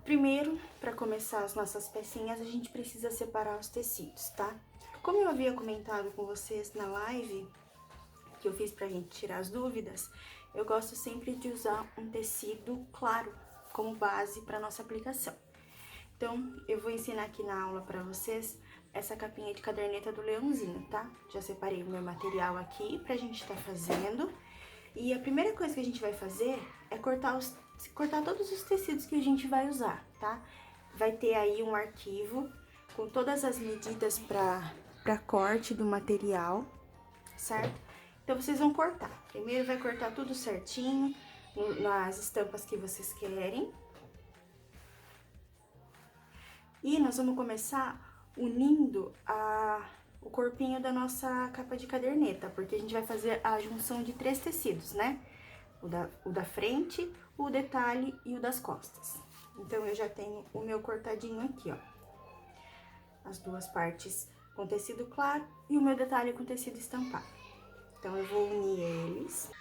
Primeiro, para começar as nossas pecinhas, a gente precisa separar os tecidos, tá? Como eu havia comentado com vocês na live que eu fiz pra gente tirar as dúvidas, eu gosto sempre de usar um tecido claro como base para nossa aplicação. Então, eu vou ensinar aqui na aula pra vocês essa capinha de caderneta do leãozinho, tá? Já separei o meu material aqui pra gente tá fazendo. E a primeira coisa que a gente vai fazer é cortar todos os tecidos que a gente vai usar, tá? Vai ter aí um arquivo com todas as medidas pra corte do material, certo? Então, vocês vão cortar. Primeiro vai cortar tudo certinho, nas estampas que vocês querem. E nós vamos começar unindo o corpinho da nossa capa de caderneta, porque a gente vai fazer a junção de 3 tecidos, né? O da frente, o detalhe e o das costas. Então, eu já tenho o meu cortadinho aqui, ó. As duas partes com tecido claro e o meu detalhe com tecido estampado. Então, eu vou unir eles.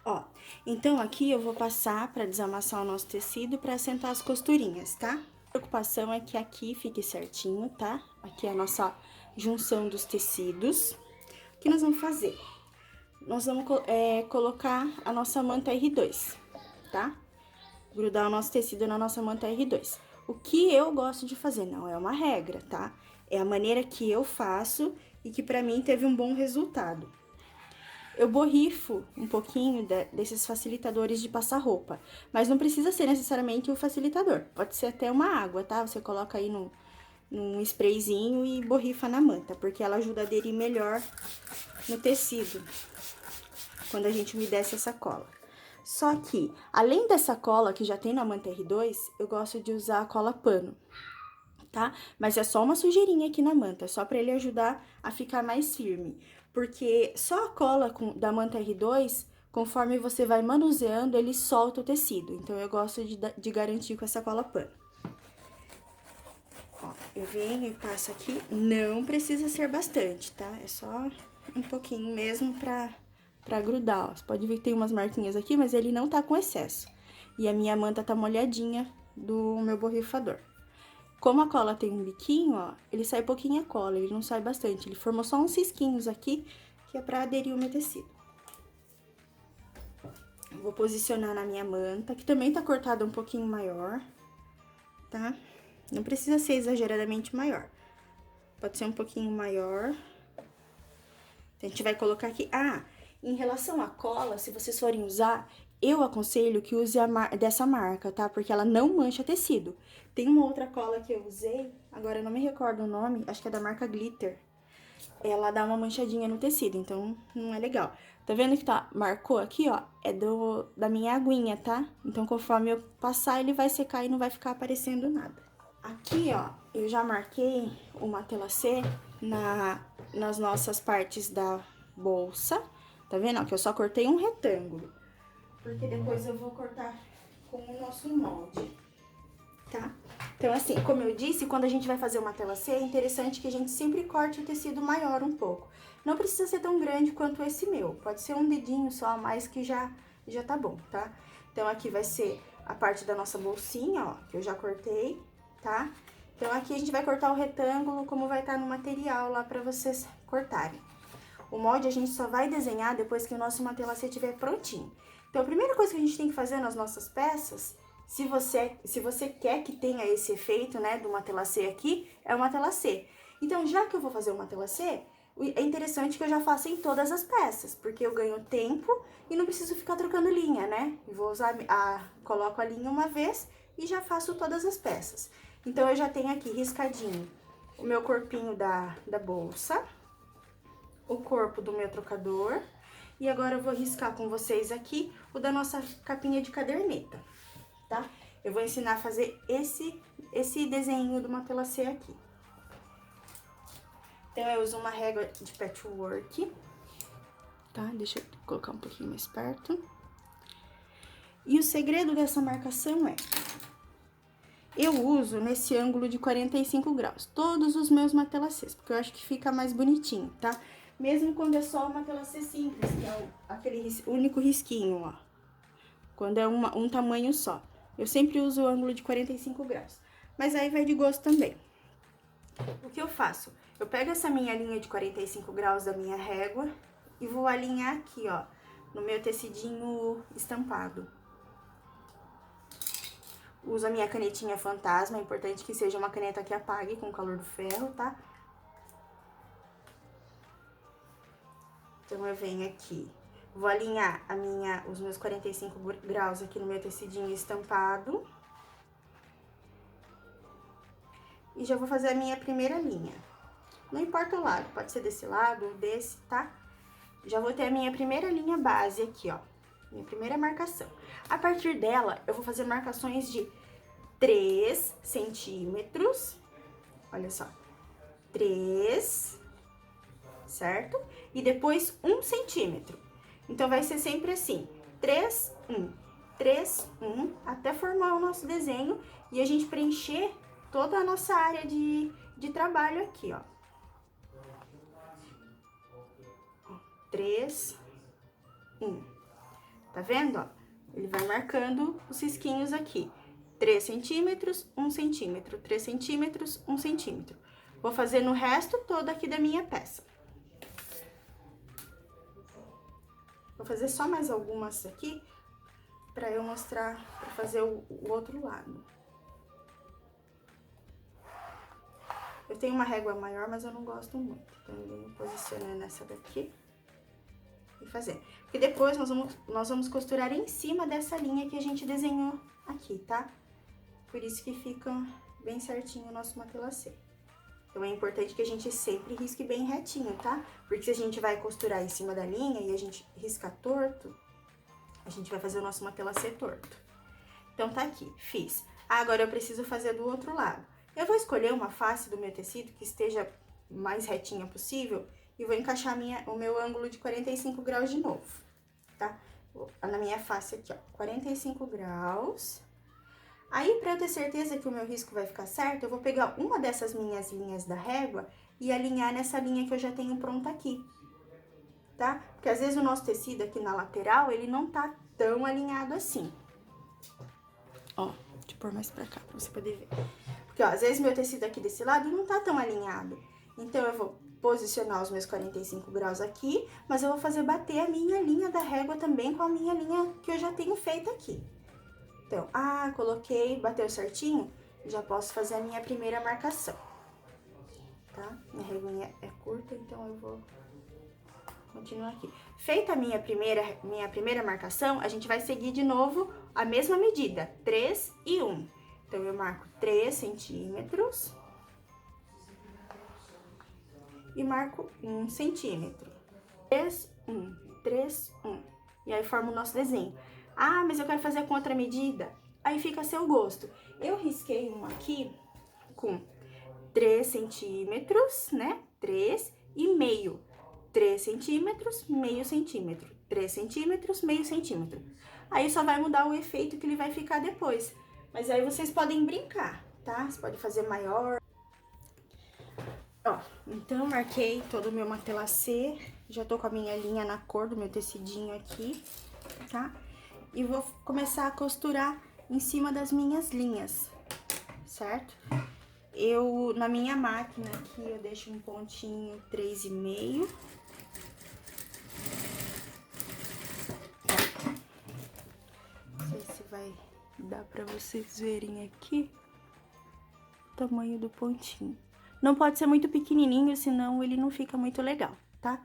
Ó, então aqui eu vou passar pra desamassar o nosso tecido pra assentar as costurinhas, tá? A preocupação é que aqui fique certinho, tá? Aqui é a nossa junção dos tecidos. O que nós vamos fazer? Nós vamos colocar a nossa manta R2, tá? Grudar o nosso tecido na nossa manta R2. O que eu gosto de fazer, não é uma regra, tá? É a maneira que eu faço e que pra mim teve um bom resultado. Eu borrifo um pouquinho desses facilitadores de passar roupa, mas não precisa ser necessariamente o facilitador. Pode ser até uma água, tá? Você coloca aí num sprayzinho e borrifa na manta, porque ela ajuda a aderir melhor no tecido, quando a gente umedece essa cola. Só que, além dessa cola que já tem na manta R2, eu gosto de usar a cola pano, tá? Mas é só uma sujeirinha aqui na manta, só pra ele ajudar a ficar mais firme. Porque só a cola da manta R2, conforme você vai manuseando, ele solta o tecido. Então, eu gosto de garantir com essa cola pano. Ó, eu venho e passo aqui, não precisa ser bastante, tá? É só um pouquinho mesmo pra grudar, ó. Você pode ver que tem umas marquinhas aqui, mas ele não tá com excesso. E a minha manta tá molhadinha do meu borrifador. Como a cola tem um biquinho, ó, ele sai pouquinha cola, ele não sai bastante. Ele formou só uns risquinhos aqui, que é pra aderir o meu tecido. Vou posicionar na minha manta, que também tá cortada um pouquinho maior, tá? Não precisa ser exageradamente maior. Pode ser um pouquinho maior. A gente vai colocar aqui... Ah, em relação à cola, se vocês forem usar, eu aconselho que use dessa marca, tá? Porque ela não mancha tecido. Tem uma outra cola que eu usei, agora eu não me recordo o nome, acho que é da marca Glitter. Ela dá uma manchadinha no tecido, então não é legal. Tá vendo que marcou aqui, ó? É da minha aguinha, tá? Então, conforme eu passar, ele vai secar e não vai ficar aparecendo nada. Aqui, ó, eu já marquei uma tela C nas nossas partes da bolsa. Tá vendo, ó, que eu só cortei um retângulo. Porque depois eu vou cortar com o nosso molde, tá? Então, assim, como eu disse, quando a gente vai fazer uma tela C, é interessante que a gente sempre corte o tecido maior um pouco. Não precisa ser tão grande quanto esse meu, pode ser um dedinho só a mais que já tá bom, tá? Então, aqui vai ser a parte da nossa bolsinha, ó, que eu já cortei, tá? Então, aqui a gente vai cortar o retângulo, como vai estar no material lá pra vocês cortarem. O molde a gente só vai desenhar depois que o nosso matelassê estiver prontinho. Então, a primeira coisa que a gente tem que fazer nas nossas peças, se você quer que tenha esse efeito, né, do matelassê aqui, é o matelassê. Então, já que eu vou fazer o matelassê, é interessante que eu já faça em todas as peças, porque eu ganho tempo e não preciso ficar trocando linha, né? Eu vou usar coloco a linha uma vez e já faço todas as peças. Então, eu já tenho aqui riscadinho o meu corpinho da bolsa, o corpo do meu trocador, e agora eu vou riscar com vocês aqui o da nossa capinha de caderneta, tá? Eu vou ensinar a fazer esse desenho do matelassê aqui. Então, eu uso uma régua de patchwork, tá? Deixa eu colocar um pouquinho mais perto. E o segredo dessa marcação é... Eu uso nesse ângulo de 45 graus, todos os meus matelassês, porque eu acho que fica mais bonitinho, tá? Mesmo quando é só uma matelassê simples, que é aquele único risquinho, ó. Quando é um tamanho só. Eu sempre uso o ângulo de 45 graus, mas aí vai de gosto também. O que eu faço? Eu pego essa minha linha de 45 graus da minha régua e vou alinhar aqui, ó, no meu tecidinho estampado. Uso a minha canetinha fantasma, é importante que seja uma caneta que apague com o calor do ferro, tá? Então, eu venho aqui, vou alinhar os meus 45 graus aqui no meu tecidinho estampado. E já vou fazer a minha primeira linha. Não importa o lado, pode ser desse lado ou desse, tá? Já vou ter a minha primeira linha base aqui, ó. Minha primeira marcação. A partir dela, eu vou fazer marcações de 3 centímetros. Olha só. 3, certo? E depois 1 centímetro. Então, vai ser sempre assim, 3, 1, 3, 1, até formar o nosso desenho e a gente preencher toda a nossa área de trabalho aqui, ó. 3, 1. Tá vendo, ó? Ele vai marcando os risquinhos aqui. 3 centímetros, 1 centímetro, 3 centímetros, 1 centímetro. Vou fazer no resto todo aqui da minha peça. Vou fazer só mais algumas aqui, pra eu mostrar, pra fazer o outro lado. Eu tenho uma régua maior, mas eu não gosto muito. Então, eu venho posicionando nessa daqui e fazer. Porque depois nós vamos costurar em cima dessa linha que a gente desenhou aqui, tá? Por isso que fica bem certinho o nosso matelassê. Então, é importante que a gente sempre risque bem retinho, tá? Porque se a gente vai costurar em cima da linha e a gente riscar torto, a gente vai fazer o nosso matelassê torto. Então, tá aqui, fiz. Agora, eu preciso fazer do outro lado. Eu vou escolher uma face do meu tecido que esteja mais retinha possível e vou encaixar o meu ângulo de 45 graus de novo, tá? Na minha face aqui, ó, 45 graus. Aí, pra eu ter certeza que o meu risco vai ficar certo, eu vou pegar uma dessas minhas linhas da régua e alinhar nessa linha que eu já tenho pronta aqui, tá? Porque às vezes o nosso tecido aqui na lateral, ele não tá tão alinhado assim. Ó, deixa eu pôr mais pra cá, pra você poder ver. Porque, ó, às vezes meu tecido aqui desse lado não tá tão alinhado. Então, eu vou posicionar os meus 45 graus aqui, mas eu vou fazer bater a minha linha da régua também com a minha linha que eu já tenho feita aqui. Então, coloquei, bateu certinho, já posso fazer a minha primeira marcação, tá? Minha reguinha é curta, então eu vou continuar aqui. Feita a minha primeira marcação, a gente vai seguir de novo a mesma medida, 3 e 1. Então, eu marco 3 centímetros e marco 1 centímetro. 3, 1, 3, 1. E aí, forma o nosso desenho. Mas eu quero fazer com outra medida. Aí fica a seu gosto. Eu risquei um aqui com 3 centímetros, né? 3 e meio. 3 centímetros, meio centímetro. 3 centímetros, meio centímetro. Aí só vai mudar o efeito que ele vai ficar depois. Mas aí vocês podem brincar, tá? Você pode fazer maior. Ó, então marquei todo o meu matelassê. Já tô com a minha linha na cor do meu tecidinho aqui, tá? E vou começar a costurar em cima das minhas linhas, certo? Na minha máquina aqui, eu deixo um pontinho 3,5. Não sei se vai dar pra vocês verem aqui o tamanho do pontinho. Não pode ser muito pequenininho, senão ele não fica muito legal, tá?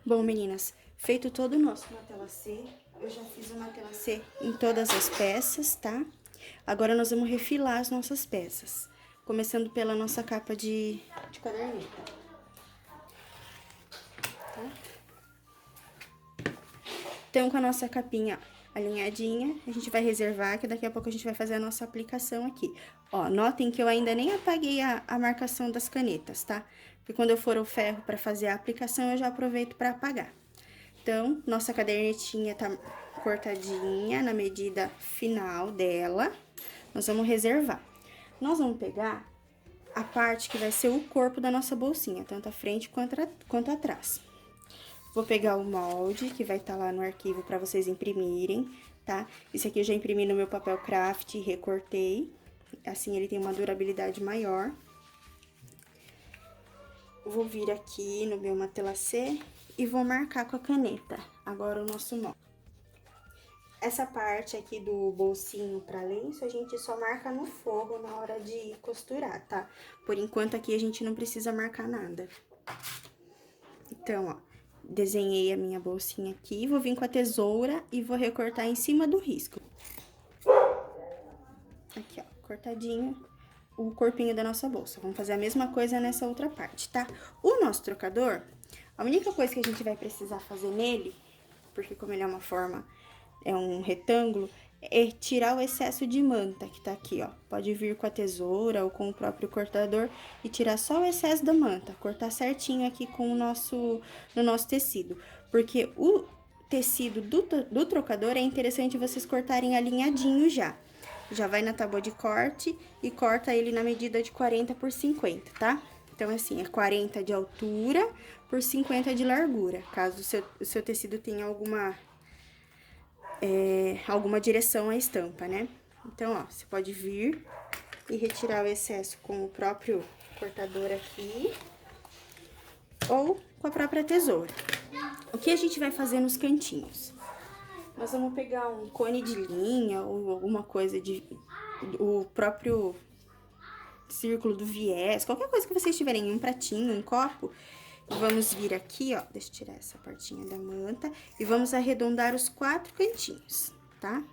Bom, meninas, feito todo o nosso matelassê, eu já fiz o matelassê em todas as peças, tá? Agora, nós vamos refilar as nossas peças, começando pela nossa capa de caderneta. Tá? Então, com a nossa capinha alinhadinha, a gente vai reservar, que daqui a pouco a gente vai fazer a nossa aplicação aqui. Ó, notem que eu ainda nem apaguei a marcação das canetas, tá? Porque quando eu for o ferro pra fazer a aplicação, eu já aproveito pra apagar. Então, nossa cadernetinha tá cortadinha na medida final dela. Nós vamos reservar. Nós vamos pegar a parte que vai ser o corpo da nossa bolsinha, tanto a frente quanto atrás. Vou pegar o molde, que vai estar lá no arquivo para vocês imprimirem, tá? Esse aqui eu já imprimi no meu papel craft e recortei. Assim, ele tem uma durabilidade maior. Vou vir aqui no meu matelacê e vou marcar com a caneta. Agora, o nosso molde. Essa parte aqui do bolsinho pra lenço, a gente só marca no forro na hora de costurar, tá? Por enquanto, aqui a gente não precisa marcar nada. Então, ó, desenhei a minha bolsinha aqui, vou vir com a tesoura e vou recortar em cima do risco. Aqui, ó, cortadinho o corpinho da nossa bolsa. Vamos fazer a mesma coisa nessa outra parte, tá? O nosso trocador, a única coisa que a gente vai precisar fazer nele, porque como ele é uma forma, é um retângulo, é tirar o excesso de manta que tá aqui, ó. Pode vir com a tesoura ou com o próprio cortador e tirar só o excesso da manta. Cortar certinho aqui com no nosso tecido. Porque o tecido do trocador é interessante vocês cortarem alinhadinho já. Já vai na tábua de corte e corta ele na medida de 40 por 50, tá? Então, assim, é 40 de altura por 50 de largura, caso o seu tecido tenha alguma direção à estampa, né? Então, ó, você pode vir e retirar o excesso com o próprio cortador aqui ou com a própria tesoura. O que a gente vai fazer nos cantinhos? Nós vamos pegar um cone de linha ou alguma coisa o próprio círculo do viés, qualquer coisa que vocês tiverem, um pratinho, um copo. E vamos vir aqui, ó, deixa eu tirar essa partinha da manta, e vamos arredondar os 4 cantinhos, tá?